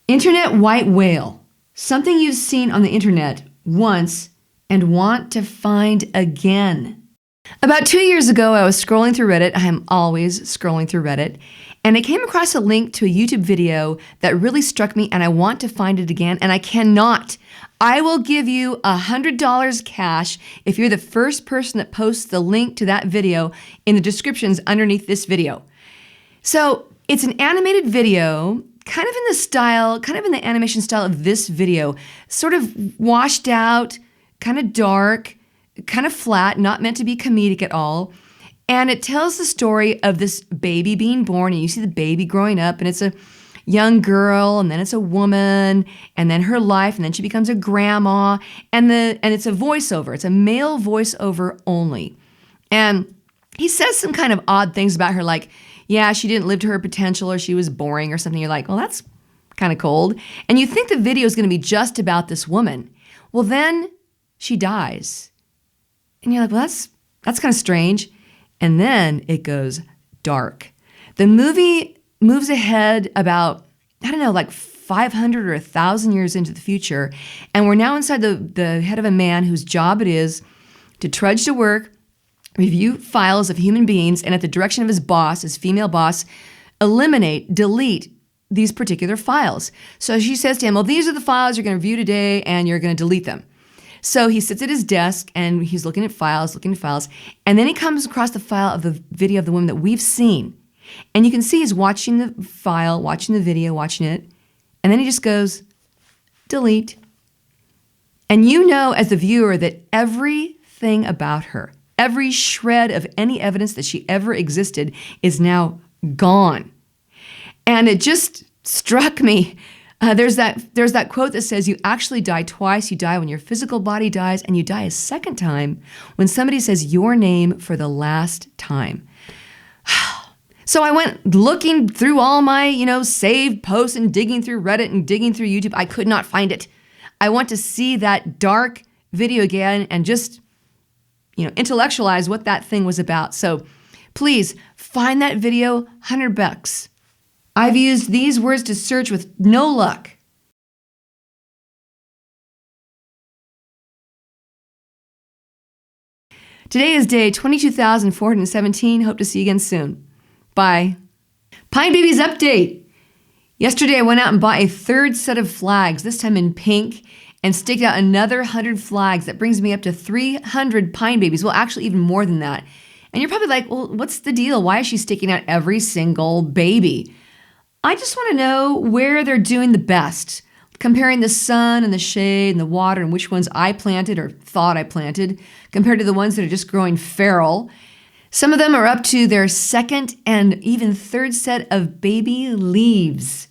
Internet white whale. Something you've seen on the internet once and want to find again. About 2 years ago, I was scrolling through Reddit. I am always scrolling through Reddit. And I came across a link to a YouTube video that really struck me, and I want to find it again, and I cannot. I will give you $100 cash if you're the first person that posts the link to that video in the descriptions underneath this video. So it's an animated video, kind of in the animation style of this video, sort of washed out, kind of dark, kind of flat, not meant to be comedic at all. And it tells the story of this baby being born, and you see the baby growing up, and it's a young girl, and then it's a woman, and then her life, and then she becomes a grandma, and it's a voiceover. It's a male voiceover only. And he says some kind of odd things about her, like, yeah, she didn't live to her potential, or she was boring or something. You're like, well, that's kind of cold. And you think the video is going to be just about this woman. Well, then she dies. And you're like, well, that's kind of strange. And then it goes dark. The movie moves ahead about, I don't know, like 500 or 1,000 years into the future. And we're now inside the head of a man whose job it is to trudge to work, review files of human beings, and at the direction of his boss, his female boss, delete these particular files. So she says to him, well, these are the files you're going to review today, and you're going to delete them. So he sits at his desk, and he's looking at files, and then he comes across the file of the video of the woman that we've seen. And you can see he's watching the file, watching the video, watching it, and then he just goes, delete. And you know as the viewer that everything about her, every shred of any evidence that she ever existed is now gone. And it just struck me. There's that quote that says, you actually die twice. You die when your physical body dies, and you die a second time when somebody says your name for the last time. So I went looking through all my, saved posts and digging through Reddit and digging through YouTube. I could not find it. I want to see that dark video again and just, intellectualize what that thing was about. So please find that video, $100. I've used these words to search with no luck. Today is day 22,417. Hope to see you again soon. Bye. Pine Babies update. Yesterday I went out and bought a third set of flags, this time in pink, and staked out another 100 flags. That brings me up to 300 pine babies. Well, actually even more than that. And you're probably like, well, what's the deal? Why is she staking out every single baby? I just want to know where they're doing the best, comparing the sun and the shade and the water and which ones I planted or thought I planted compared to the ones that are just growing feral. Some of them are up to their second and even third set of baby leaves.